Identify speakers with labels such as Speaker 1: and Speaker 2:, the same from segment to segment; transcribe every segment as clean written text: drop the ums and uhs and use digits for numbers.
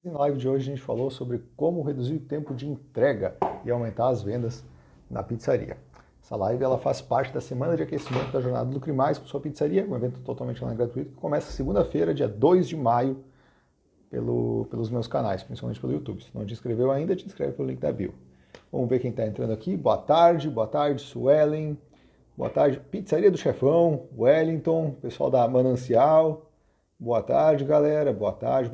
Speaker 1: Na live de hoje a gente falou sobre como reduzir o tempo de entrega e aumentar as vendas na pizzaria. Essa live ela faz parte da semana de aquecimento da jornada Lucre Mais com sua pizzaria, um evento totalmente online gratuito que começa segunda-feira, dia 2 de maio, pelos meus canais, principalmente pelo YouTube. Se não te inscreveu ainda, te inscreve pelo link da bio. Vamos ver quem está entrando aqui. Boa tarde, Suelen. Boa tarde, Pizzaria do Chefão, Wellington, pessoal da Manancial. Boa tarde, galera. Boa tarde.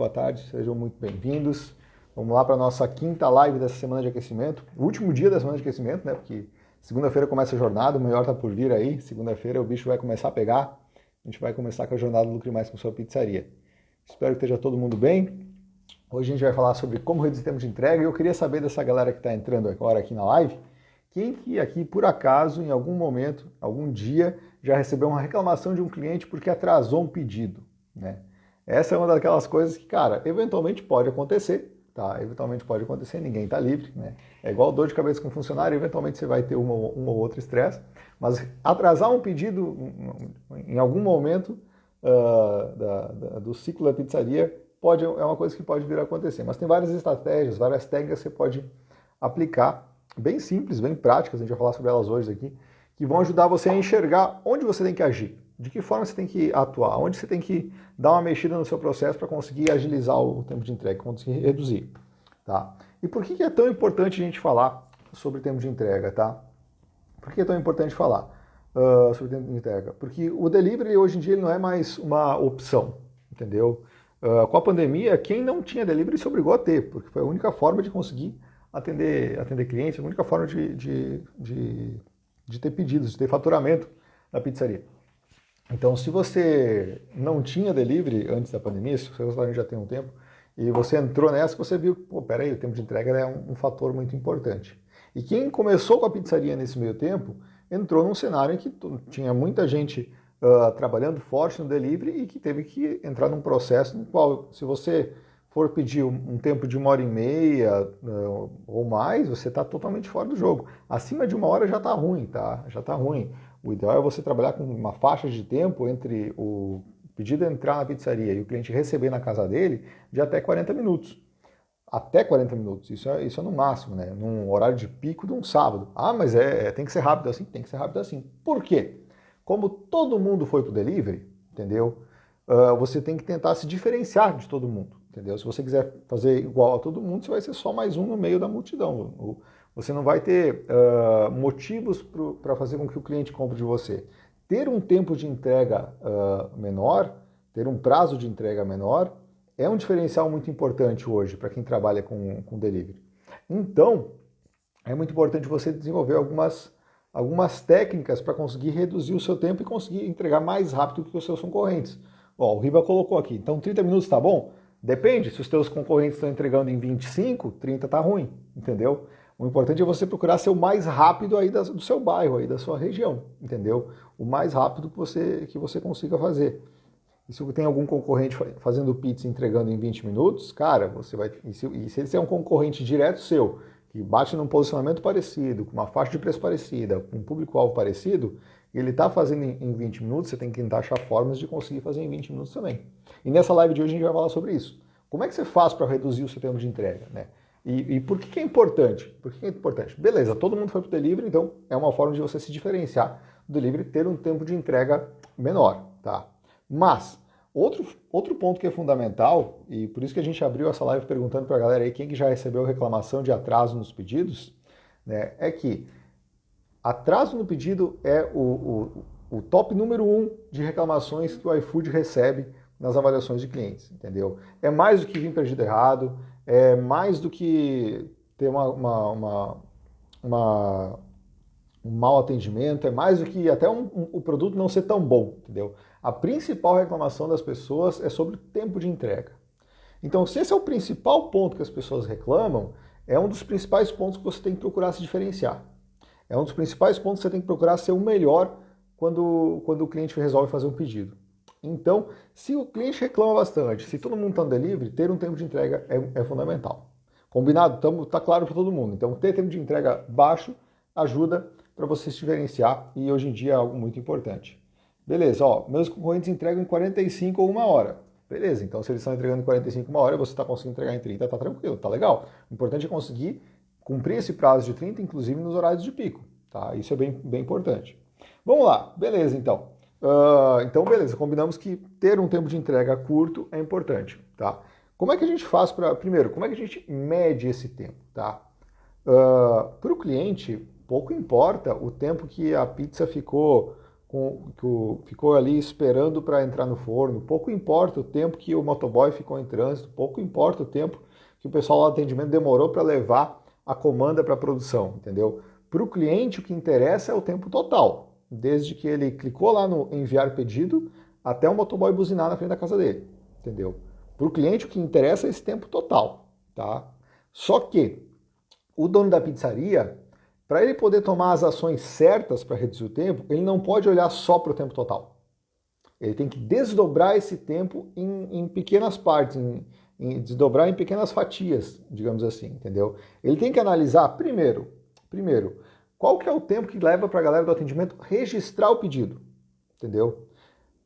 Speaker 1: Sejam muito bem-vindos. Vamos lá para a nossa quinta live dessa semana de aquecimento. O último dia da semana de aquecimento, né? Porque segunda-feira começa a jornada, o melhor tá por vir aí. Segunda-feira o bicho vai começar a pegar. A gente vai começar com a jornada do Lucre Mais com sua pizzaria. Espero que esteja todo mundo bem. Hoje a gente vai falar sobre como reduzir tempo de entrega. E eu queria saber dessa galera que está entrando agora aqui na live, quem que aqui, por acaso, em algum momento, algum dia, já recebeu uma reclamação de um cliente porque atrasou um pedido, né? Essa é uma daquelas coisas que, cara, eventualmente pode acontecer, tá? Eventualmente pode acontecer, ninguém tá livre, né? É igual dor de cabeça com funcionário, eventualmente você vai ter um ou outro estresse, mas atrasar um pedido em algum momento do ciclo da pizzaria é uma coisa que pode vir a acontecer. Mas tem várias estratégias, várias técnicas que você pode aplicar, bem simples, bem práticas, a gente vai falar sobre elas hoje aqui, que vão ajudar você a enxergar onde você tem que agir, de que forma você tem que atuar, onde você tem que dar uma mexida no seu processo para conseguir agilizar o tempo de entrega, conseguir reduzir, tá? E por que é tão importante a gente falar sobre tempo de entrega, tá? Por que é tão importante falar sobre tempo de entrega? Porque o delivery hoje em dia ele não é mais uma opção, entendeu? Com a pandemia, quem não tinha delivery se obrigou a ter, porque foi a única forma de conseguir atender clientes, a única forma de ter pedidos, de ter faturamento na pizzaria. Então, se você não tinha delivery antes da pandemia, se o seu restaurante já tem um tempo, e você entrou nessa, você viu que, pô, peraí, o tempo de entrega é um fator muito importante. E quem começou com a pizzaria nesse meio tempo, entrou num cenário em que tinha muita gente trabalhando forte no delivery e que teve que entrar num processo no qual, se você for pedir um tempo de 1h30 ou mais, você está totalmente fora do jogo. Acima de 1 hora já está ruim, tá? Já está ruim. O ideal é você trabalhar com uma faixa de tempo entre o pedido entrar na pizzaria e o cliente receber na casa dele de até 40 minutos. Até 40 minutos, isso é no máximo, né? Num horário de pico de um sábado. Ah, mas tem que ser rápido assim? Tem que ser rápido assim. Por quê? Como todo mundo foi pro delivery, entendeu? Você tem que tentar se diferenciar de todo mundo, entendeu? Se você quiser fazer igual a todo mundo, você vai ser só mais um no meio da multidão. Você não vai ter motivos para fazer com que o cliente compre de você. Ter um tempo de entrega menor, ter um prazo de entrega menor, é um diferencial muito importante hoje para quem trabalha com delivery. Então, é muito importante você desenvolver algumas técnicas para conseguir reduzir o seu tempo e conseguir entregar mais rápido que os seus concorrentes. Ó, o Riba colocou aqui, então 30 minutos tá bom? Depende, se os teus concorrentes estão entregando em 25, 30 tá ruim, entendeu? O importante é você procurar ser o mais rápido aí do seu bairro, aí da sua região, entendeu? O mais rápido que você consiga fazer. E se tem algum concorrente fazendo pizza e entregando em 20 minutos, cara, você vai. E se ele é um concorrente direto seu, que bate num posicionamento parecido, com uma faixa de preço parecida, com um público-alvo parecido, e ele está fazendo em 20 minutos, você tem que tentar achar formas de conseguir fazer em 20 minutos também. E nessa live de hoje a gente vai falar sobre isso. Como é que você faz para reduzir o seu tempo de entrega, né? E por que é importante? Por que é importante? Beleza, todo mundo foi para o delivery, então é uma forma de você se diferenciar do delivery, ter um tempo de entrega menor, tá? Mas, outro ponto que é fundamental, e por isso que a gente abriu essa live perguntando para a galera aí quem que já recebeu reclamação de atraso nos pedidos, né, é que atraso no pedido é o top número 1 de reclamações que o iFood recebe nas avaliações de clientes, entendeu? É mais do que vir perdido errado, é mais do que ter um mau atendimento, é mais do que até o produto não ser tão bom, entendeu? A principal reclamação das pessoas é sobre o tempo de entrega. Então, se esse é o principal ponto que as pessoas reclamam, é um dos principais pontos que você tem que procurar se diferenciar. É um dos principais pontos que você tem que procurar ser o melhor quando o cliente resolve fazer um pedido. Então, se o cliente reclama bastante, se todo mundo está no delivery, ter um tempo de entrega é fundamental. Combinado? Tá claro para todo mundo. Então, ter tempo de entrega baixo ajuda para você se diferenciar e hoje em dia é algo muito importante. Beleza, ó, meus concorrentes entregam em 45 ou 1 hora. Beleza, então se eles estão entregando em 45 uma hora, você está conseguindo entregar em 30, tá tranquilo, tá legal. O importante é conseguir cumprir esse prazo de 30, inclusive nos horários de pico, tá? Isso é bem importante. Vamos lá, beleza então. Então, beleza, combinamos que ter um tempo de entrega curto é importante, tá? Como é que a gente faz para... Primeiro, como é que a gente mede esse tempo, tá? Para o cliente, pouco importa o tempo que a pizza ficou ali esperando para entrar no forno, pouco importa o tempo que o motoboy ficou em trânsito, pouco importa o tempo que o pessoal do atendimento demorou para levar a comanda para a produção, entendeu? Para o cliente, o que interessa é o tempo total, desde que ele clicou lá no enviar pedido até o motoboy buzinar na frente da casa dele, entendeu? Para o cliente, o que interessa é esse tempo total, tá? Só que o dono da pizzaria, para ele poder tomar as ações certas para reduzir o tempo, ele não pode olhar só para o tempo total. Ele tem que desdobrar esse tempo em pequenas partes, desdobrar em pequenas fatias, digamos assim, entendeu? Ele tem que analisar primeiro, qual que é o tempo que leva para a galera do atendimento registrar o pedido, entendeu?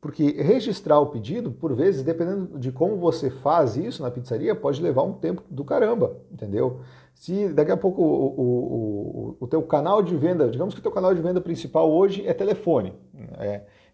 Speaker 1: Porque registrar o pedido, por vezes, dependendo de como você faz isso na pizzaria, pode levar um tempo do caramba, entendeu? Se daqui a pouco o teu canal de venda, digamos que o teu canal de venda principal hoje é telefone,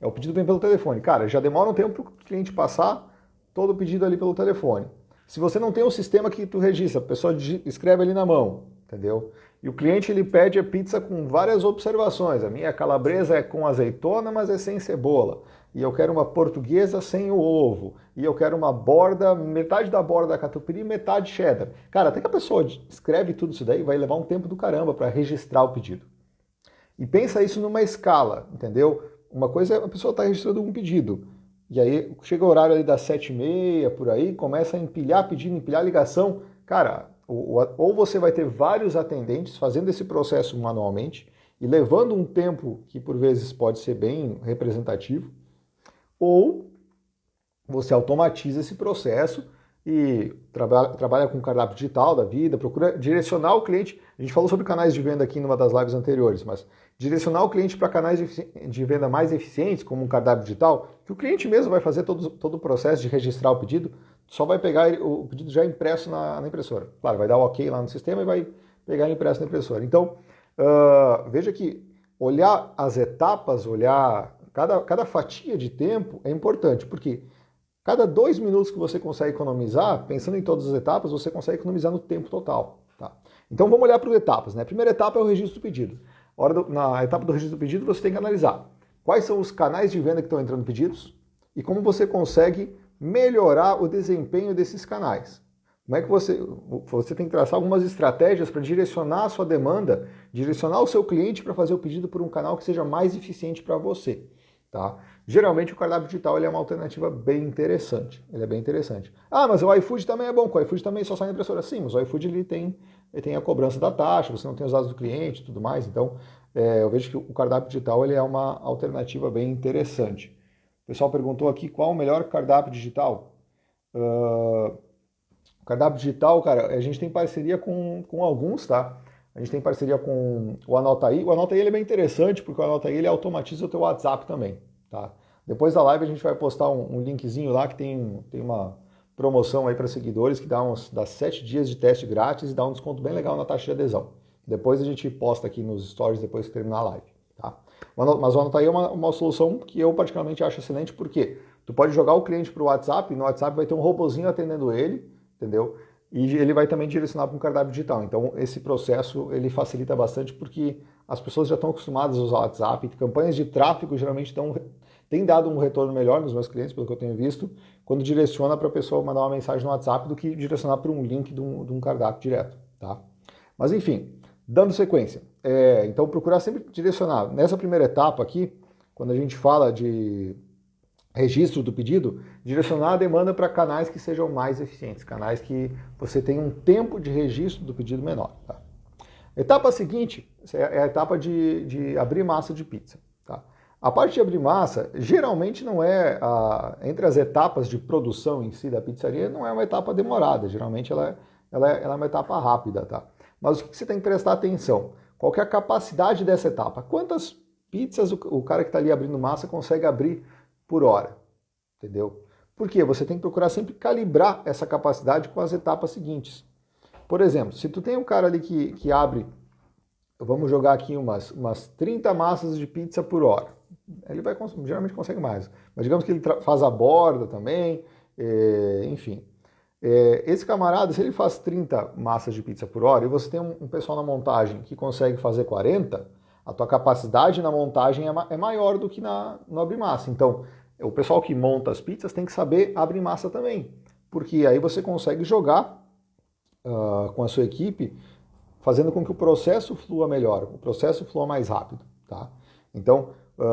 Speaker 1: o pedido vem pelo telefone. Cara, já demora um tempo para o cliente passar todo o pedido ali pelo telefone. Se você não tem um sistema que tu registra, a pessoa escreve ali na mão, entendeu? E o cliente ele pede a pizza com várias observações. A minha calabresa é com azeitona, mas é sem cebola. E eu quero uma portuguesa sem o ovo. E eu quero uma borda, metade da borda da catupiry e metade cheddar. Cara, até que a pessoa escreve tudo isso daí, vai levar um tempo do caramba para registrar o pedido. E pensa isso numa escala, entendeu? Uma coisa é a pessoa está registrando um pedido. E aí chega o horário ali das 7h30, por aí, começa a empilhar pedido, empilhar ligação. Cara, ou você vai ter vários atendentes fazendo esse processo manualmente e levando um tempo que por vezes pode ser bem representativo, ou você automatiza esse processo e trabalha com cardápio digital da vida, procura direcionar o cliente. A gente falou sobre canais de venda aqui numa das lives anteriores, mas direcionar o cliente para canais de venda mais eficientes, como um cardápio digital, que o cliente mesmo vai fazer todo o processo de registrar o pedido, só vai pegar o pedido já impresso na impressora. Claro, vai dar o ok lá no sistema e vai pegar ele impresso na impressora. Então, veja que olhar as etapas, olhar cada fatia de tempo é importante, porque cada 2 minutos que você consegue economizar, pensando em todas as etapas, você consegue economizar no tempo total. Tá? Então vamos olhar para as etapas. Né? A primeira etapa é o registro do pedido. Na etapa do registro do pedido, você tem que analisar quais são os canais de venda que estão entrando pedidos e como você consegue melhorar o desempenho desses canais. Como é que você tem que traçar algumas estratégias para direcionar a sua demanda, direcionar o seu cliente para fazer o pedido por um canal que seja mais eficiente para você. Tá? Geralmente o cardápio digital ele é uma alternativa bem interessante. Ele é bem interessante. Ah, mas o iFood também é bom, o iFood também só sai na impressora. Sim, mas o iFood ele tem a cobrança da taxa, você não tem os dados do cliente e tudo mais. Então, eu vejo que o cardápio digital ele é uma alternativa bem interessante. O pessoal perguntou aqui qual o melhor cardápio digital. O cardápio digital, cara, a gente tem parceria com alguns, tá? A gente tem parceria com o Anotaí. O Anotaí ele é bem interessante, porque o Anotaí ele automatiza o teu WhatsApp também, tá? Depois da live a gente vai postar um linkzinho lá que tem uma promoção aí para seguidores que dá 7 dias de teste grátis e dá um desconto bem legal na taxa de adesão. Depois a gente posta aqui nos stories depois que terminar a live, tá? Mas o Anotaí é uma solução que eu particularmente acho excelente, porque tu pode jogar o cliente para o WhatsApp e no WhatsApp vai ter um robozinho atendendo ele, entendeu? E ele vai também direcionar para um cardápio digital. Então, esse processo ele facilita bastante porque as pessoas já estão acostumadas a usar o WhatsApp. Campanhas de tráfego geralmente têm dado um retorno melhor nos meus clientes, pelo que eu tenho visto, quando direciona para a pessoa mandar uma mensagem no WhatsApp do que direcionar para um link de um cardápio direto. Tá? Mas, enfim, dando sequência. Então, procurar sempre direcionar. Nessa primeira etapa aqui, quando a gente fala de registro do pedido, direcionar a demanda para canais que sejam mais eficientes, canais que você tenha um tempo de registro do pedido menor. Tá? Etapa seguinte é a etapa de abrir massa de pizza. Tá? A parte de abrir massa, geralmente não é, entre as etapas de produção em si da pizzaria, não é uma etapa demorada, geralmente ela é uma etapa rápida. Tá? Mas o que você tem que prestar atenção? Qual que é a capacidade dessa etapa? Quantas pizzas o cara que está ali abrindo massa consegue abrir por hora, entendeu? Por quê? Você tem que procurar sempre calibrar essa capacidade com as etapas seguintes. Por exemplo, se tu tem um cara ali que abre, vamos jogar aqui umas 30 massas de pizza por hora. Ele vai geralmente consegue mais, mas digamos que ele faz a borda também, enfim. Esse camarada, se ele faz 30 massas de pizza por hora e você tem um pessoal na montagem que consegue fazer 40, a tua capacidade na montagem é maior do que no abrir massa. Então, o pessoal que monta as pizzas tem que saber abrir massa também, porque aí você consegue jogar com a sua equipe, fazendo com que o processo flua melhor, o processo flua mais rápido, tá? Então,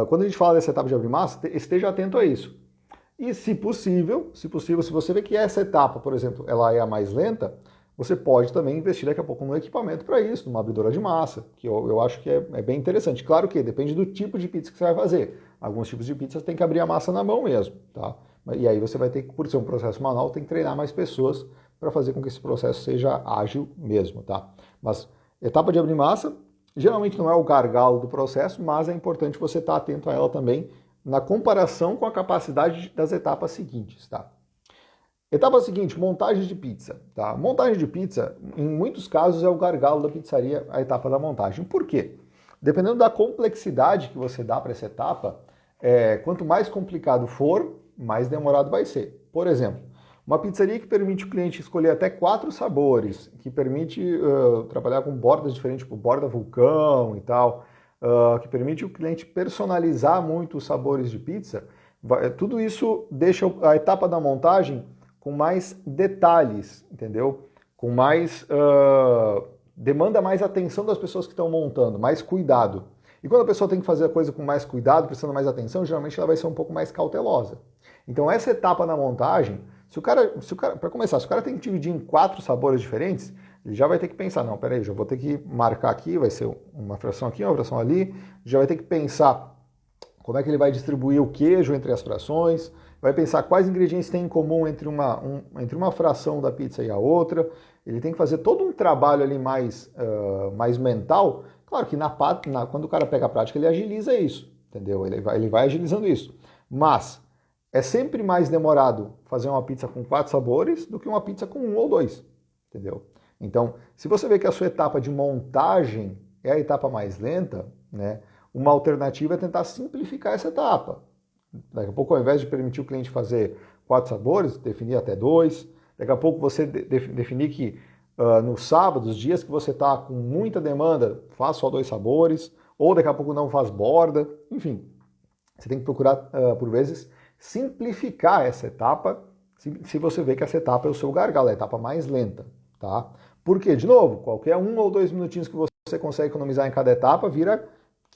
Speaker 1: quando a gente fala dessa etapa de abrir massa, esteja atento a isso. E se possível, se você vê que essa etapa, por exemplo, ela é a mais lenta, você pode também investir daqui a pouco no equipamento para isso, numa abridora de massa, que eu acho que é bem interessante. Claro que depende do tipo de pizza que você vai fazer. Alguns tipos de pizza tem que abrir a massa na mão mesmo, tá? E aí você vai ter que, por ser um processo manual, tem que treinar mais pessoas para fazer com que esse processo seja ágil mesmo, tá? Mas etapa de abrir massa, geralmente não é o gargalo do processo, mas é importante você estar atento a ela também na comparação com a capacidade das etapas seguintes, tá? Etapa seguinte, montagem de pizza, tá? Montagem de pizza, em muitos casos, é o gargalo da pizzaria, a etapa da montagem. Por quê? Dependendo da complexidade que você dá para essa etapa, quanto mais complicado for, mais demorado vai ser. Por exemplo, uma pizzaria que permite o cliente escolher até 4 sabores, que permite trabalhar com bordas diferentes, tipo borda vulcão e tal, que permite o cliente personalizar muito os sabores de pizza, tudo isso deixa a etapa da montagem com mais detalhes, entendeu? Com mais... demanda mais atenção das pessoas que estão montando, mais cuidado. E quando a pessoa tem que fazer a coisa com mais cuidado, prestando mais atenção, geralmente ela vai ser um pouco mais cautelosa. Então essa etapa na montagem, para começar, se o cara tem que dividir em 4 sabores diferentes, ele já vai ter que pensar, não, peraí, já vou ter que marcar aqui, vai ser uma fração aqui, uma fração ali, já vai ter que pensar como é que ele vai distribuir o queijo entre as frações, vai pensar quais ingredientes tem em comum entre uma fração da pizza e a outra, ele tem que fazer todo um trabalho ali mais mental. Claro que quando o cara pega a prática, ele agiliza isso, entendeu? Ele vai agilizando isso, mas é sempre mais demorado fazer uma pizza com 4 sabores do que uma pizza com 1 ou 2, entendeu? Então, se você vê que a sua etapa de montagem é a etapa mais lenta, né, uma alternativa é tentar simplificar essa etapa. Daqui a pouco, ao invés de permitir o cliente fazer 4 sabores, definir até 2. Daqui a pouco você definir que no sábado, os dias que você está com muita demanda, faz só 2 sabores, ou daqui a pouco não faz borda, enfim. Você tem que procurar, por vezes, simplificar essa etapa, se você vê que essa etapa é o seu gargalo, é a etapa mais lenta, tá? Porque, de novo, qualquer 1 ou 2 minutinhos que você consegue economizar em cada etapa, vira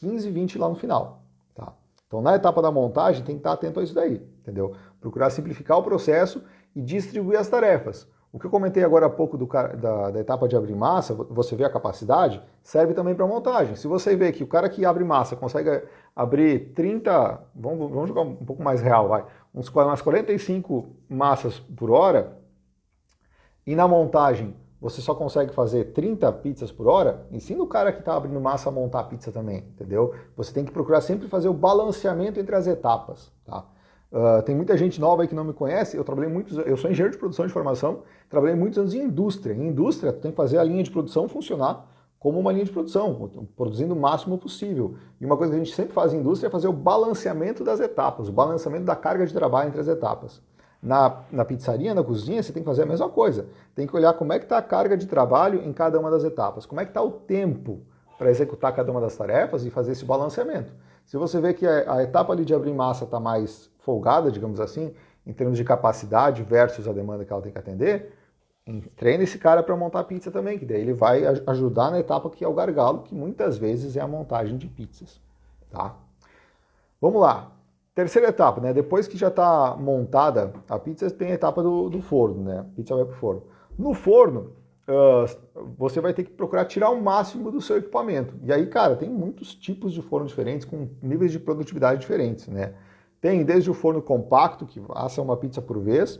Speaker 1: 15, 20 lá no final, tá? Então, na etapa da montagem, tem que estar atento a isso daí, entendeu? Procurar simplificar o processo e distribuir as tarefas. O que eu comentei agora há pouco da etapa de abrir massa, você vê a capacidade, serve também para montagem. Se você vê que o cara que abre massa consegue abrir 30, vamos jogar um pouco mais real, umas 45 massas por hora, e na montagem você só consegue fazer 30 pizzas por hora, ensina o cara que está abrindo massa a montar a pizza também, entendeu? Você tem que procurar sempre fazer o balanceamento entre as etapas, tá? Tem muita gente nova aí que não me conhece, eu sou engenheiro de produção de formação, trabalhei muitos anos em indústria. Em indústria, tu tem que fazer a linha de produção funcionar como uma linha de produção, produzindo o máximo possível. E uma coisa que a gente sempre faz em indústria é fazer o balanceamento das etapas, o balanceamento da carga de trabalho entre as etapas. Na pizzaria, na cozinha, você tem que fazer a mesma coisa. Tem que olhar como é que está a carga de trabalho em cada uma das etapas, como é que está o tempo para executar cada uma das tarefas e fazer esse balanceamento. Se você vê que a etapa ali de abrir massa está mais folgada, digamos assim, em termos de capacidade versus a demanda que ela tem que atender, treina esse cara para montar pizza também, que daí ele vai ajudar na etapa que é o gargalo, que muitas vezes é a montagem de pizzas, tá? Vamos lá. Terceira etapa, né? Depois que já está montada a pizza, tem a etapa do forno, né? A pizza vai para o forno. No forno, você vai ter que procurar tirar o máximo do seu equipamento. E aí, cara, tem muitos tipos de forno diferentes, com níveis de produtividade diferentes, né? Tem desde o forno compacto, que assa uma pizza por vez.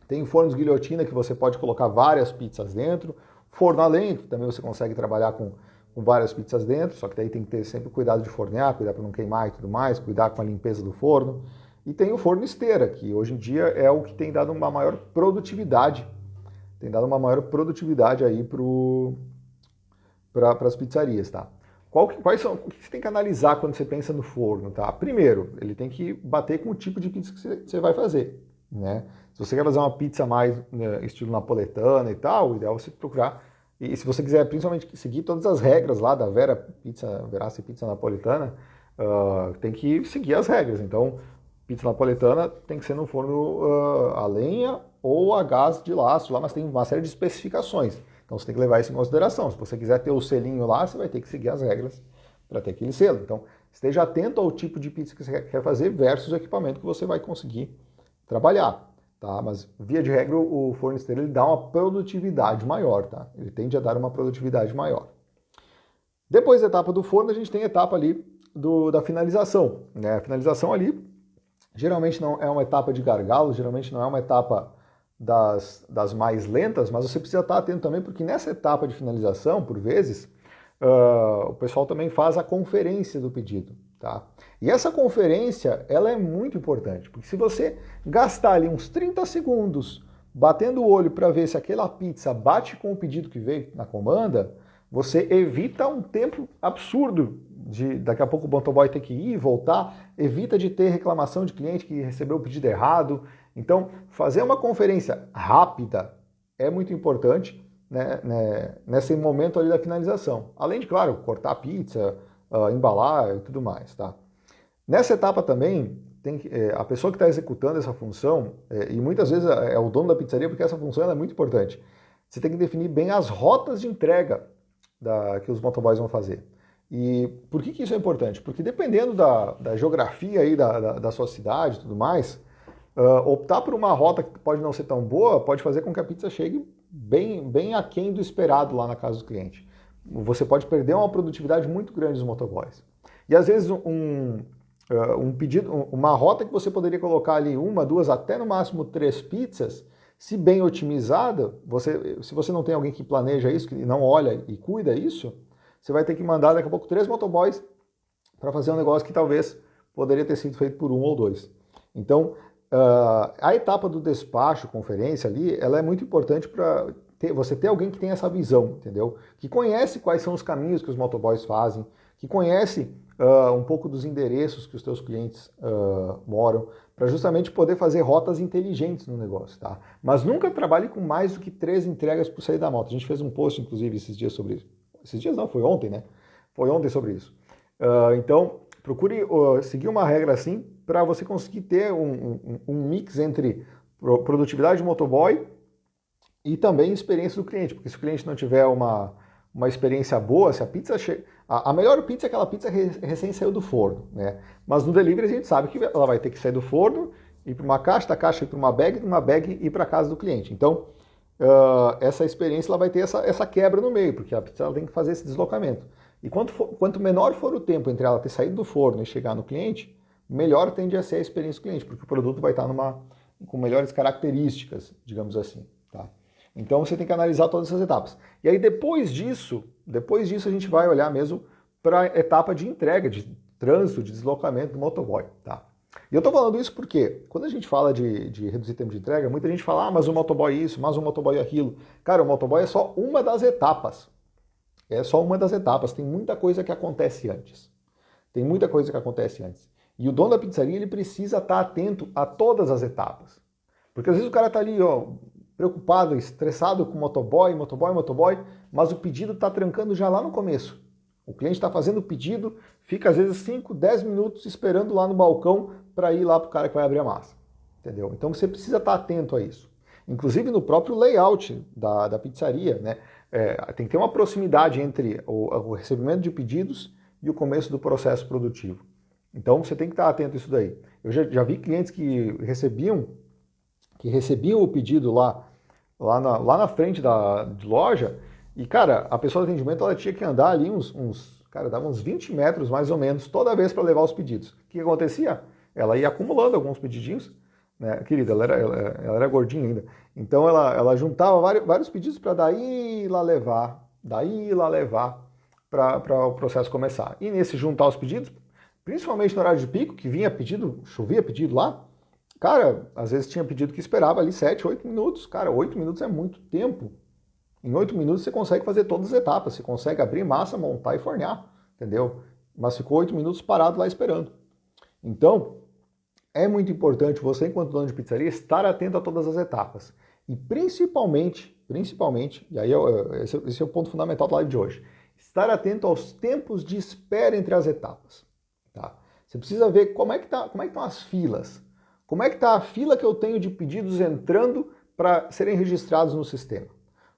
Speaker 1: Tem fornos guilhotina, que você pode colocar várias pizzas dentro. Forno a lenha, que também você consegue trabalhar com várias pizzas dentro, só que daí tem que ter sempre cuidado de fornear, cuidar para não queimar e tudo mais, cuidar com a limpeza do forno. E tem o forno esteira, que hoje em dia é o que tem dado uma maior produtividade. Tem dado uma maior produtividade aí para as pizzarias, tá? Quais são, o que você tem que analisar quando você pensa no forno, tá? Primeiro, ele tem que bater com o tipo de pizza que você vai fazer, né? Se você quer fazer uma pizza mais estilo napoletana e tal, o ideal é você procurar. E se você quiser principalmente seguir todas as regras lá da Verace Pizza Napolitana, tem que seguir as regras. Então, pizza napoletana tem que ser no forno a lenha ou a gás de lastro lá, mas tem uma série de especificações. Então você tem que levar isso em consideração. Se você quiser ter o selinho lá, você vai ter que seguir as regras para ter aquele selo. Então esteja atento ao tipo de pizza que você quer fazer versus o equipamento que você vai conseguir trabalhar. Tá? Mas via de regra o forno esteira ele dá uma produtividade maior. Tá? Ele tende a dar uma produtividade maior. Depois da etapa do forno, a gente tem a etapa ali da finalização. Né? A finalização ali geralmente não é uma etapa de gargalo, geralmente não é uma etapa das mais lentas, mas você precisa estar atento também, porque nessa etapa de finalização, por vezes, o pessoal também faz a conferência do pedido, tá? E essa conferência, ela é muito importante, porque se você gastar ali uns 30 segundos batendo o olho para ver se aquela pizza bate com o pedido que veio na comanda, você evita um tempo absurdo de daqui a pouco o motoboy ter que ir e voltar, evita de ter reclamação de cliente que recebeu o pedido errado. Então, fazer uma conferência rápida é muito importante, né, nesse momento ali da finalização. Além de, claro, cortar a pizza, embalar e tudo mais, tá? Nessa etapa também, a pessoa que está executando essa função, e muitas vezes é o dono da pizzaria, porque essa função é muito importante, você tem que definir bem as rotas de entrega que os motoboys vão fazer. E por que isso é importante? Porque dependendo da geografia aí da sua cidade e tudo mais, optar por uma rota que pode não ser tão boa pode fazer com que a pizza chegue bem aquém do esperado lá na casa do cliente. Você pode perder uma produtividade muito grande dos motoboys. E às vezes um pedido, uma rota que você poderia colocar ali 1, 2, até no máximo 3 pizzas, se bem otimizada, se você não tem alguém que planeja isso, que não olha e cuida isso, você vai ter que mandar daqui a pouco 3 motoboys para fazer um negócio que talvez poderia ter sido feito por 1 ou 2. Então, a etapa do despacho, conferência ali, ela é muito importante para você ter alguém que tem essa visão, entendeu? Que conhece quais são os caminhos que os motoboys fazem, que conhece um pouco dos endereços que os teus clientes moram, para justamente poder fazer rotas inteligentes no negócio, tá? Mas nunca trabalhe com mais do que 3 entregas por sair da moto. A gente fez um post, inclusive, esses dias sobre isso. Esses dias não, foi ontem, né? Foi ontem sobre isso. Então, procure seguir uma regra assim para você conseguir ter um mix entre produtividade do motoboy e também experiência do cliente. Porque se o cliente não tiver uma experiência boa, se a pizza chega... A melhor pizza é aquela pizza que recém saiu do forno, né? Mas no delivery a gente sabe que ela vai ter que sair do forno, ir para uma caixa, da caixa ir para uma bag ir para a casa do cliente. Então, essa experiência ela vai ter essa quebra no meio, porque a pizza ela tem que fazer esse deslocamento. E quanto menor for o tempo entre ela ter saído do forno e chegar no cliente, melhor tende a ser a experiência do cliente, porque o produto vai estar com melhores características, digamos assim, tá? Então você tem que analisar todas essas etapas. E aí depois disso a gente vai olhar mesmo para a etapa de entrega, de trânsito, de deslocamento do motoboy, tá? E eu estou falando isso porque quando a gente fala de reduzir tempo de entrega, muita gente fala, mas o motoboy isso, mas o motoboy aquilo. Cara, o motoboy é só uma das etapas. É só uma das etapas, tem muita coisa que acontece antes. Tem muita coisa que acontece antes. E o dono da pizzaria, ele precisa estar atento a todas as etapas. Porque às vezes o cara está ali, preocupado, estressado com motoboy, mas o pedido está trancando já lá no começo. O cliente está fazendo o pedido, fica às vezes 5, 10 minutos esperando lá no balcão para ir lá para o cara que vai abrir a massa. Entendeu? Então você precisa estar atento a isso. Inclusive no próprio layout da pizzaria, né? Tem que ter uma proximidade entre o recebimento de pedidos e o começo do processo produtivo. Então você tem que estar atento a isso daí. Eu já vi clientes que recebiam o pedido lá na frente de loja e, cara, a pessoa do atendimento ela tinha que andar ali dava uns 20 metros mais ou menos toda vez para levar os pedidos. O que acontecia? Ela ia acumulando alguns pedidinhos, né? Querida, ela era gordinha ainda. Então ela juntava vários pedidos para daí lá levar para o processo começar. E nesse juntar os pedidos, principalmente no horário de pico, que chovia pedido lá, Cara, às vezes tinha pedido que esperava ali 7, 8 minutos. Cara, 8 minutos é muito tempo. Em 8 minutos você consegue fazer todas as etapas, você consegue abrir massa, montar e fornear, entendeu? Mas ficou 8 minutos parado lá esperando. Então, é muito importante você, enquanto dono de pizzaria, estar atento a todas as etapas. E principalmente, e aí esse é o ponto fundamental da live de hoje, estar atento aos tempos de espera entre as etapas. Tá? Você precisa ver como é que estão as filas. Como é que está a fila que eu tenho de pedidos entrando para serem registrados no sistema?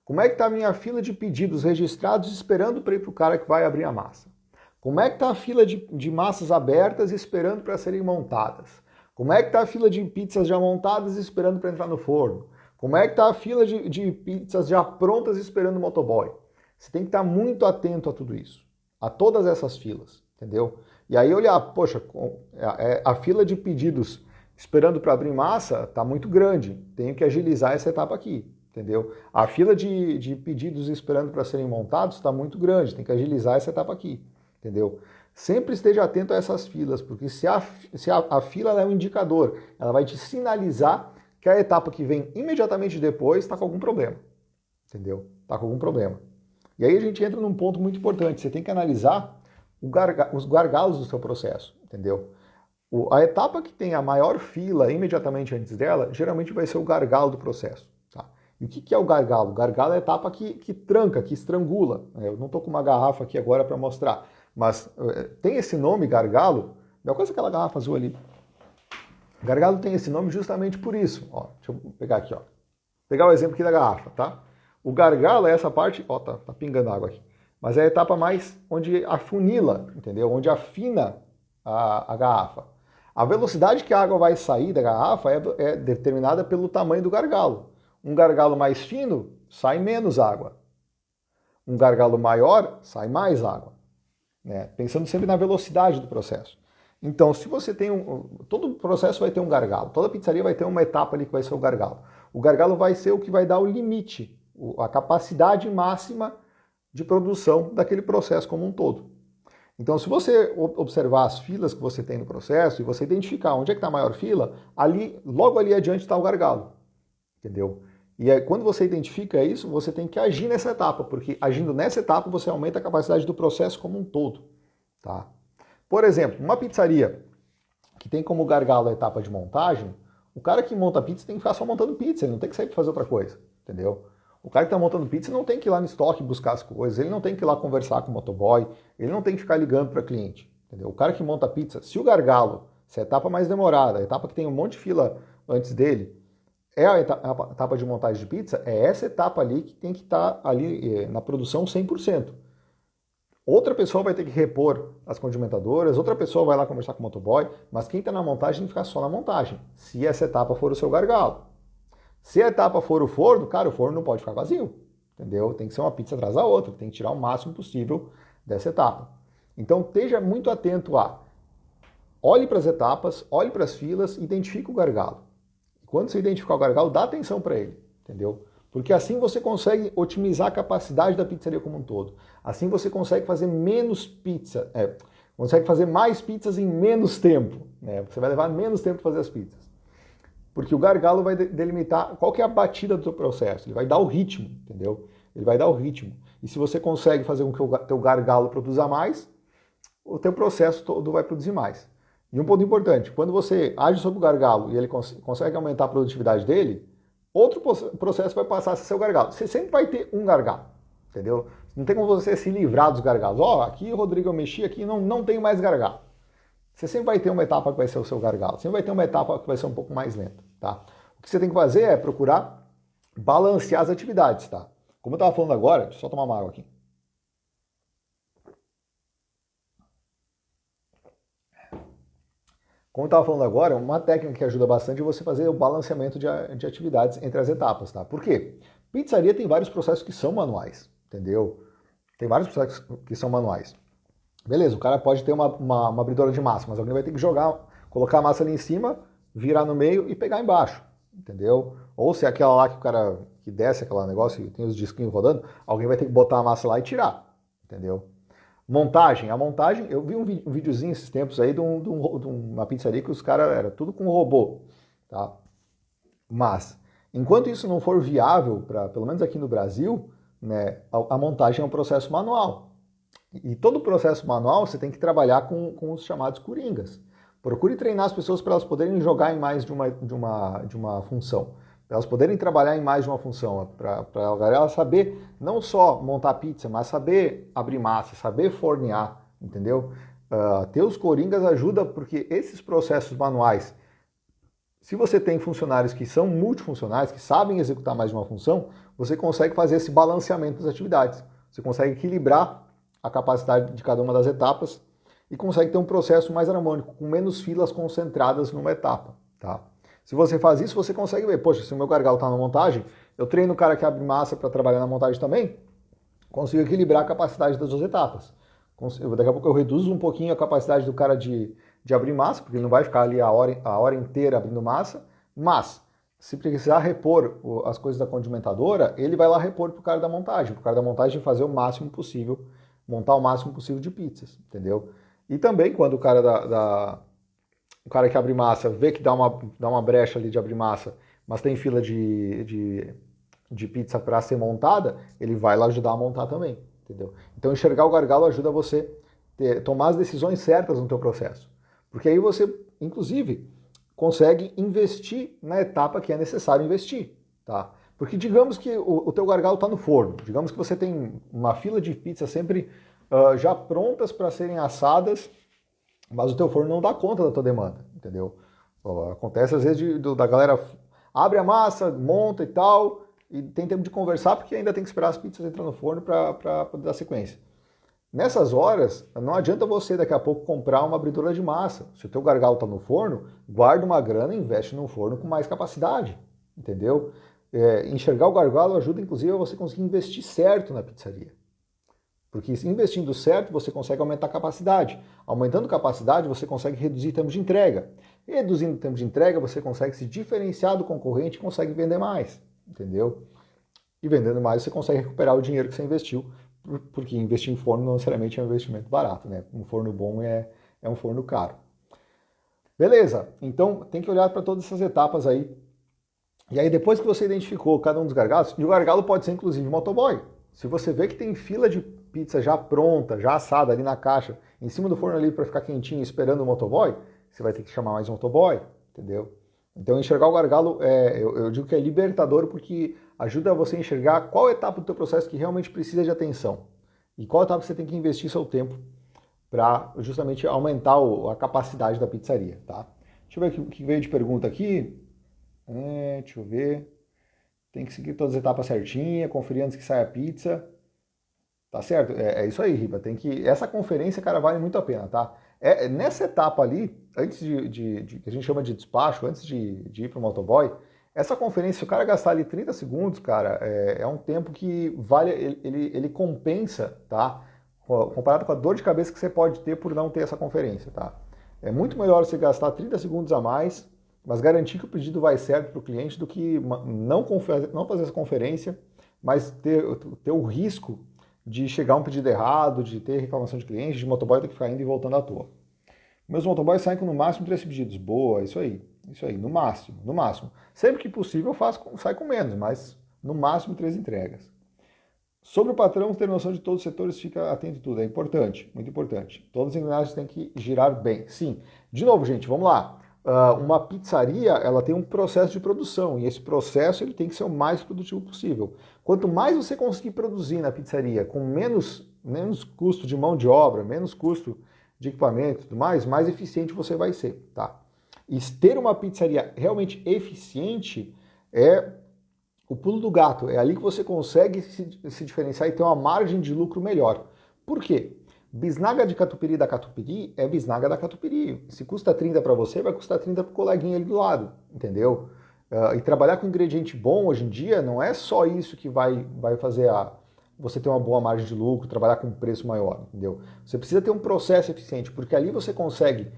Speaker 1: Como é que está a minha fila de pedidos registrados esperando para ir para o cara que vai abrir a massa? Como é que está a fila de massas abertas esperando para serem montadas? Como é que está a fila de pizzas já montadas esperando para entrar no forno? Como é que está a fila de pizzas já prontas esperando o motoboy? Você tem que estar muito atento a tudo isso, a todas essas filas, entendeu? E aí olhar, poxa, a fila de pedidos esperando para abrir massa está muito grande, tenho que agilizar essa etapa aqui, entendeu? A fila de pedidos esperando para serem montados está muito grande, tem que agilizar essa etapa aqui, entendeu? Sempre esteja atento a essas filas, porque se a fila é um indicador, ela vai te sinalizar que a etapa que vem imediatamente depois está com algum problema, entendeu? Está com algum problema. E aí a gente entra num ponto muito importante, você tem que analisar os gargalos do seu processo, entendeu? A etapa que tem a maior fila imediatamente antes dela, geralmente vai ser o gargalo do processo. Tá? E o que é o gargalo? O gargalo é a etapa que tranca, que estrangula. Eu não estou com uma garrafa aqui agora para mostrar, mas tem esse nome, gargalo, é coisa aquela garrafa azul ali. Gargalo tem esse nome justamente por isso. Ó, deixa eu pegar aqui, ó. Pegar o exemplo aqui da garrafa, tá? O gargalo é essa parte, ó, tá pingando água aqui. Mas é a etapa mais onde afunila, entendeu? Onde afina a garrafa. A velocidade que a água vai sair da garrafa é determinada pelo tamanho do gargalo. Um gargalo mais fino, sai menos água. Um gargalo maior, sai mais água. Né? Pensando sempre na velocidade do processo. Então, se você tem todo processo vai ter um gargalo. Toda pizzaria vai ter uma etapa ali que vai ser o gargalo. O gargalo vai ser o que vai dar o limite, a capacidade máxima de produção daquele processo como um todo. Então, se você observar as filas que você tem no processo e você identificar onde é que está a maior fila, logo ali adiante está o gargalo, entendeu? E aí, quando você identifica isso, você tem que agir nessa etapa, porque agindo nessa etapa você aumenta a capacidade do processo como um todo, tá? Por exemplo, uma pizzaria que tem como gargalo a etapa de montagem, o cara que monta pizza tem que ficar só montando pizza, ele não tem que sair para fazer outra coisa, entendeu? O cara que está montando pizza não tem que ir lá no estoque buscar as coisas, ele não tem que ir lá conversar com o motoboy, ele não tem que ficar ligando para cliente, entendeu? O cara que monta pizza, se o gargalo, se a etapa mais demorada, a etapa que tem um monte de fila antes dele, é a etapa de montagem de pizza, é essa etapa ali que tem que estar ali na produção 100%. Outra pessoa vai ter que repor as condimentadoras, outra pessoa vai lá conversar com o motoboy, mas quem está na montagem tem que ficar só na montagem, se essa etapa for o seu gargalo. Se a etapa for o forno, cara, o forno não pode ficar vazio, entendeu? Tem que ser uma pizza atrás da outra, tem que tirar o máximo possível dessa etapa. Então, esteja muito atento olhe para as etapas, olhe para as filas, identifique o gargalo. Quando você identificar o gargalo, dá atenção para ele, entendeu? Porque assim você consegue otimizar a capacidade da pizzaria como um todo. Assim você consegue fazer menos pizza, consegue fazer mais pizzas em menos tempo, né? Você vai levar menos tempo para fazer as pizzas. Porque o gargalo vai delimitar qual que é a batida do seu processo. Ele vai dar o ritmo, entendeu? Ele vai dar o ritmo. E se você consegue fazer com que o teu gargalo produza mais, o teu processo todo vai produzir mais. E um ponto importante, quando você age sobre o gargalo e ele consegue aumentar a produtividade dele, outro processo vai passar a ser seu gargalo. Você sempre vai ter um gargalo, entendeu? Não tem como você se livrar dos gargalos. Aqui, Rodrigo, eu mexi aqui, não tenho mais gargalo. Você sempre vai ter uma etapa que vai ser o seu gargalo. Sempre vai ter uma etapa que vai ser um pouco mais lenta, tá? O que você tem que fazer é procurar balancear as atividades, tá? Como eu estava falando agora, deixa eu só tomar uma água aqui. Como eu estava falando agora, uma técnica que ajuda bastante é você fazer o balanceamento de atividades entre as etapas, tá? Por quê? Pizzaria tem vários processos que são manuais, entendeu? Tem vários processos que são manuais. Beleza, o cara pode ter uma abridora de massa, mas alguém vai ter que colocar a massa ali em cima, virar no meio e pegar embaixo, entendeu? Ou se é aquela lá que o cara que desce aquele negócio e tem os disquinhos rodando, alguém vai ter que botar a massa lá e tirar, entendeu? Montagem. A montagem, eu vi um videozinho esses tempos aí de uma pizzaria que os caras era tudo com robô. tá? Mas, enquanto isso não for viável, pelo menos aqui no Brasil, né, a montagem é um processo manual. E todo processo manual você tem que trabalhar com os chamados coringas. Procure treinar as pessoas para elas poderem jogar em mais de uma função, para elas poderem trabalhar em mais de uma função, para ela saber não só montar pizza, mas saber abrir massa, saber fornear, entendeu? Ter os coringas ajuda porque esses processos manuais, se você tem funcionários que são multifuncionais, que sabem executar mais de uma função, você consegue fazer esse balanceamento das atividades. Você consegue equilibrar a capacidade de cada uma das etapas e consegue ter um processo mais harmônico, com menos filas concentradas numa etapa, tá? Se você faz isso, você consegue ver, poxa, se o meu gargalo está na montagem, eu treino o cara que abre massa para trabalhar na montagem também, consigo equilibrar a capacidade das duas etapas. Daqui a pouco eu reduzo um pouquinho a capacidade do cara de abrir massa, porque ele não vai ficar ali a hora inteira abrindo massa, mas se precisar repor as coisas da condimentadora, ele vai lá repor para o cara da montagem fazer o máximo possível, montar o máximo possível de pizzas, entendeu? E também quando o cara o cara que abre massa vê que dá uma brecha ali de abrir massa, mas tem fila de pizza para ser montada, ele vai lá ajudar a montar também, entendeu? Então enxergar o gargalo ajuda você a tomar as decisões certas no teu processo. Porque aí você, inclusive, consegue investir na etapa que é necessário investir, tá? Porque digamos que o teu gargalo está no forno, digamos que você tem uma fila de pizza sempre já prontas para serem assadas, mas o teu forno não dá conta da tua demanda, entendeu? Acontece às vezes da galera abre a massa, monta e tal, e tem tempo de conversar porque ainda tem que esperar as pizzas entrar no forno para poder dar sequência. Nessas horas, não adianta você daqui a pouco comprar uma abridora de massa. Se o teu gargalo está no forno, guarda uma grana e investe num forno com mais capacidade, entendeu? Enxergar o gargalo ajuda inclusive a você conseguir investir certo na pizzaria. Porque investindo certo, você consegue aumentar a capacidade. Aumentando capacidade, você consegue reduzir o tempo de entrega. Reduzindo o tempo de entrega, você consegue se diferenciar do concorrente e consegue vender mais, entendeu? E vendendo mais, você consegue recuperar o dinheiro que você investiu, porque investir em forno não necessariamente é um investimento barato, né? Um forno bom é um forno caro. Beleza, então tem que olhar para todas essas etapas aí. E aí depois que você identificou cada um dos gargalos, e o gargalo pode ser inclusive motoboy. Se você vê que tem fila de pizza já pronta, já assada ali na caixa, em cima do forno ali para ficar quentinho esperando o motoboy, você vai ter que chamar mais um motoboy, entendeu? Então enxergar o gargalo, eu digo que é libertador porque ajuda você a enxergar qual etapa do teu processo que realmente precisa de atenção e qual etapa você tem que investir seu tempo para justamente aumentar a capacidade da pizzaria, tá? Deixa eu ver o que veio de pergunta aqui. Deixa eu ver. Tem que seguir todas as etapas certinha, conferir antes que saia a pizza. Tá certo? É isso aí, Riba. Essa conferência, cara, vale muito a pena, tá? Nessa etapa ali, antes que a gente chama de despacho, antes de ir para o motoboy, essa conferência, se o cara gastar ali 30 segundos, cara, é um tempo que vale, ele compensa, tá? Comparado com a dor de cabeça que você pode ter por não ter essa conferência, tá? É muito melhor você gastar 30 segundos a mais, mas garantir que o pedido vai certo para o cliente do que não fazer essa conferência, mas ter o risco de chegar um pedido errado, de ter reclamação de cliente, de motoboy ter que ficar indo e voltando à toa. Meus motoboys saem com no máximo 3 pedidos. Boa, isso aí, no máximo. Sempre que possível sai com menos, mas no máximo 3 entregas. Sobre o patrão, ter noção de todos os setores, fica atento a tudo. É importante, muito importante. Todas as engrenagens têm que girar bem. Sim. De novo, gente, vamos lá. Uma pizzaria, ela tem um processo de produção e esse processo ele tem que ser o mais produtivo possível. Quanto mais você conseguir produzir na pizzaria com menos custo de mão de obra, menos custo de equipamento e tudo mais eficiente você vai ser, tá? E ter uma pizzaria realmente eficiente é o pulo do gato. É ali que você consegue se diferenciar e ter uma margem de lucro melhor. Por quê? Bisnaga de catupiry da catupiry é bisnaga da catupiry. Se custa 30 para você, vai custar 30 para o coleguinha ali do lado, entendeu? E trabalhar com ingrediente bom hoje em dia não é só isso que vai fazer você ter uma boa margem de lucro, trabalhar com um preço maior, entendeu? Você precisa ter um processo eficiente, porque ali você consegue,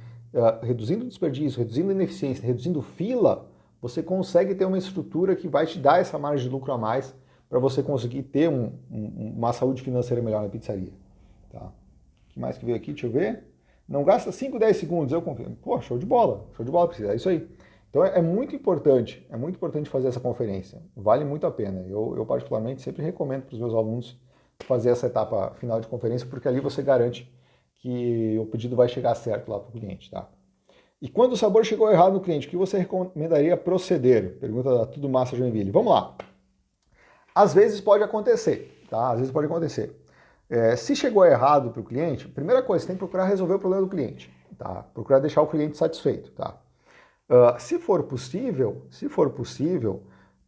Speaker 1: reduzindo o desperdício, reduzindo a ineficiência, reduzindo fila, você consegue ter uma estrutura que vai te dar essa margem de lucro a mais para você conseguir ter uma saúde financeira melhor na pizzaria, tá? O que mais que veio aqui? Deixa eu ver. Não gasta 5, 10 segundos, eu confio. Pô, show de bola, precisa. É isso aí. Então é muito importante fazer essa conferência, vale muito a pena. Eu particularmente sempre recomendo para os meus alunos fazer essa etapa final de conferência, porque ali você garante que o pedido vai chegar certo lá para o cliente, tá? E quando o sabor chegou errado no cliente, o que você recomendaria proceder? Pergunta da Tudo Massa Joinville. Vamos lá. Às vezes pode acontecer, tá? Às vezes pode acontecer. Se chegou errado para o cliente, primeira coisa, você tem que procurar resolver o problema do cliente, tá? Procurar deixar o cliente satisfeito, tá? Se for possível,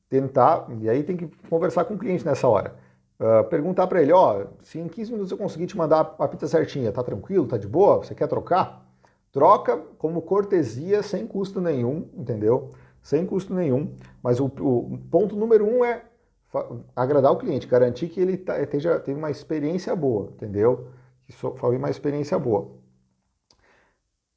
Speaker 1: tentar, e aí tem que conversar com o cliente nessa hora. Perguntar para ele, se em 15 minutos eu conseguir te mandar a pizza certinha, tá tranquilo, tá de boa, você quer trocar? Troca como cortesia, sem custo nenhum, entendeu? Sem custo nenhum, mas o ponto número 1 é agradar o cliente, garantir que ele teve uma experiência boa, entendeu? Que foi uma experiência boa.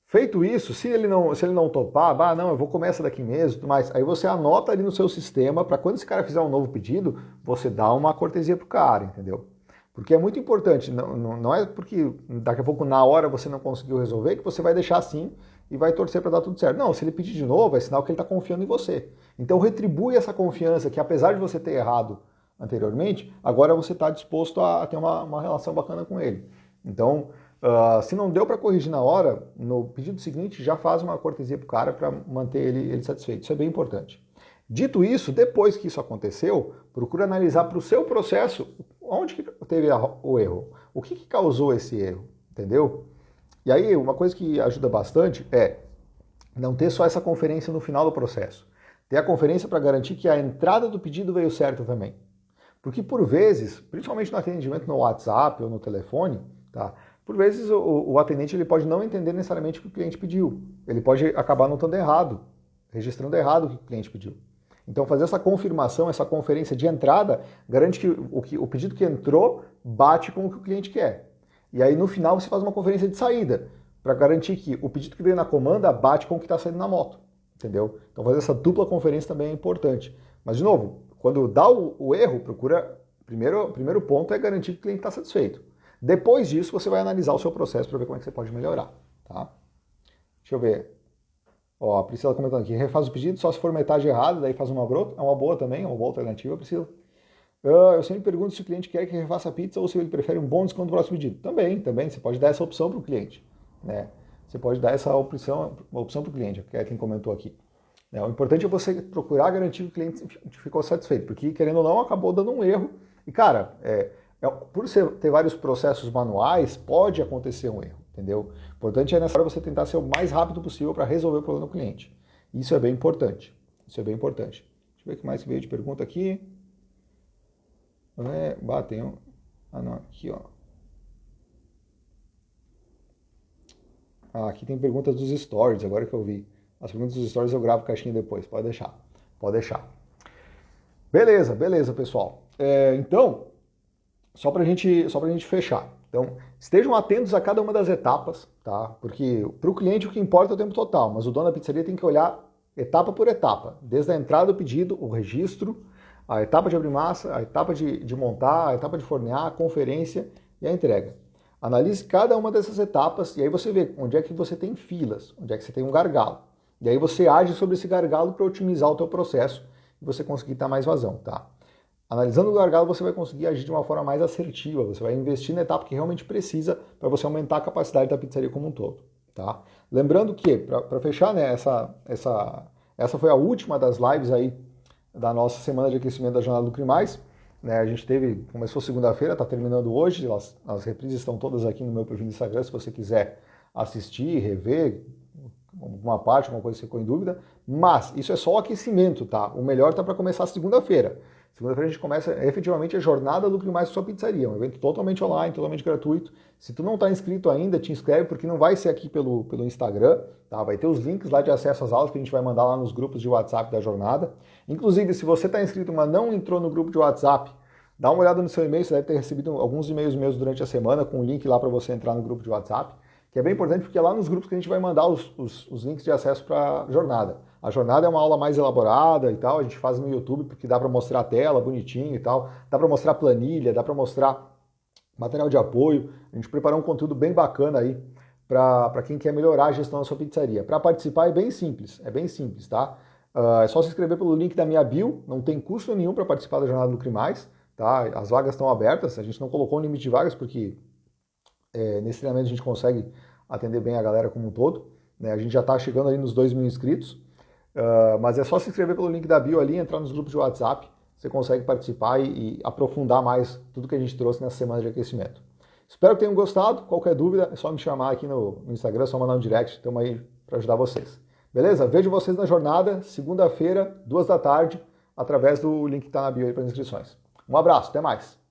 Speaker 1: Feito isso, se ele não topar, não, eu vou comer essa daqui mesmo, mas aí você anota ali no seu sistema para quando esse cara fizer um novo pedido, você dá uma cortesia pro cara, entendeu? Porque é muito importante, não é porque daqui a pouco na hora você não conseguiu resolver que você vai deixar assim e vai torcer para dar tudo certo. Não, se ele pedir de novo, é sinal que ele está confiando em você. Então retribui essa confiança que apesar de você ter errado anteriormente, agora você está disposto a ter uma relação bacana com ele. Então, se não deu para corrigir na hora, no pedido seguinte já faz uma cortesia para o cara para manter ele satisfeito. Isso é bem importante. Dito isso, depois que isso aconteceu, procura analisar para o seu processo onde que teve o erro, o que causou esse erro, entendeu? E aí, uma coisa que ajuda bastante é não ter só essa conferência no final do processo. Ter a conferência para garantir que a entrada do pedido veio certa também. Porque por vezes, principalmente no atendimento no WhatsApp ou no telefone, tá? Por vezes o atendente ele pode não entender necessariamente o que o cliente pediu. Ele pode acabar anotando errado, registrando errado o que o cliente pediu. Então fazer essa confirmação, essa conferência de entrada, garante que o pedido que entrou bate com o que o cliente quer. E aí no final você faz uma conferência de saída, para garantir que o pedido que veio na comanda bate com o que está saindo na moto. Entendeu? Então fazer essa dupla conferência também é importante. Mas de novo, quando dá o erro, procura. Primeiro ponto é garantir que o cliente está satisfeito. Depois disso, você vai analisar o seu processo para ver como é que você pode melhorar. Tá? Deixa eu ver. A Priscila comentando aqui, refaz o pedido só se for metade errada, daí faz uma broca. É uma boa também, é uma boa alternativa, Priscila. Eu sempre pergunto se o cliente quer que refaça a pizza ou se ele prefere um bom desconto no próximo pedido. Também, você pode dar essa opção para o cliente. Né? Você pode dar essa opção para o cliente, que é quem comentou aqui. O importante é você procurar garantir que o cliente ficou satisfeito, porque querendo ou não, acabou dando um erro. E cara, por ter vários processos manuais, pode acontecer um erro. Entendeu? O importante é nessa hora você tentar ser o mais rápido possível para resolver o problema do cliente. Isso é bem importante. Deixa eu ver o que mais veio de pergunta aqui. Aqui, ó. Aqui tem perguntas dos stories, agora que eu vi. As perguntas dos stories eu gravo caixinha depois, pode deixar. Beleza, pessoal. Então, só pra gente fechar. Então, estejam atentos a cada uma das etapas, tá? Porque para o cliente o que importa é o tempo total, mas o dono da pizzaria tem que olhar etapa por etapa, desde a entrada do pedido, o registro, a etapa de abrir massa, a etapa de montar, a etapa de fornear, a conferência e a entrega. Analise cada uma dessas etapas e aí você vê onde é que você tem filas, onde é que você tem um gargalo. E aí você age sobre esse gargalo para otimizar o teu processo e você conseguir dar mais vazão, tá? Analisando o gargalo, você vai conseguir agir de uma forma mais assertiva, você vai investir na etapa que realmente precisa para você aumentar a capacidade da pizzaria como um todo, tá? Lembrando que, para fechar, né, essa foi a última das lives aí da nossa semana de aquecimento da Jornada do Lucre+. Né, a gente começou segunda-feira, está terminando hoje, as reprises estão todas aqui no meu perfil do Instagram, se você quiser assistir, rever, alguma parte, alguma coisa que você ficou em dúvida, mas isso é só o aquecimento, tá? O melhor tá para começar segunda-feira. Segunda-feira a gente começa efetivamente a Jornada Lucre Mais Sua Pizzaria, um evento totalmente online, totalmente gratuito. Se tu não está inscrito ainda, te inscreve, porque não vai ser aqui pelo Instagram, tá? Vai ter os links lá de acesso às aulas que a gente vai mandar lá nos grupos de WhatsApp da jornada. Inclusive, se você está inscrito, mas não entrou no grupo de WhatsApp, dá uma olhada no seu e-mail, você deve ter recebido alguns e-mails meus durante a semana com um link lá para você entrar no grupo de WhatsApp, que é bem importante porque é lá nos grupos que a gente vai mandar os links de acesso para a jornada. A jornada é uma aula mais elaborada e tal, a gente faz no YouTube porque dá para mostrar a tela bonitinho e tal, dá para mostrar planilha, dá para mostrar material de apoio. A gente preparou um conteúdo bem bacana aí para quem quer melhorar a gestão da sua pizzaria. Para participar é bem simples, tá? É só se inscrever pelo link da minha bio, não tem custo nenhum para participar da Jornada do Lucre Mais, tá? As vagas estão abertas, a gente não colocou um limite de vagas porque nesse treinamento a gente consegue atender bem a galera como um todo, né? A gente já está chegando ali nos 2.000 inscritos, mas é só se inscrever pelo link da bio ali, entrar nos grupos de WhatsApp, você consegue participar e aprofundar mais tudo que a gente trouxe nessa semana de aquecimento. Espero que tenham gostado. Qualquer dúvida é só me chamar aqui no Instagram, é só mandar um direct, estamos aí para ajudar vocês. Beleza? Vejo vocês na jornada, segunda-feira, 2 da tarde, através do link que está na bio aí para as inscrições. Um abraço, até mais!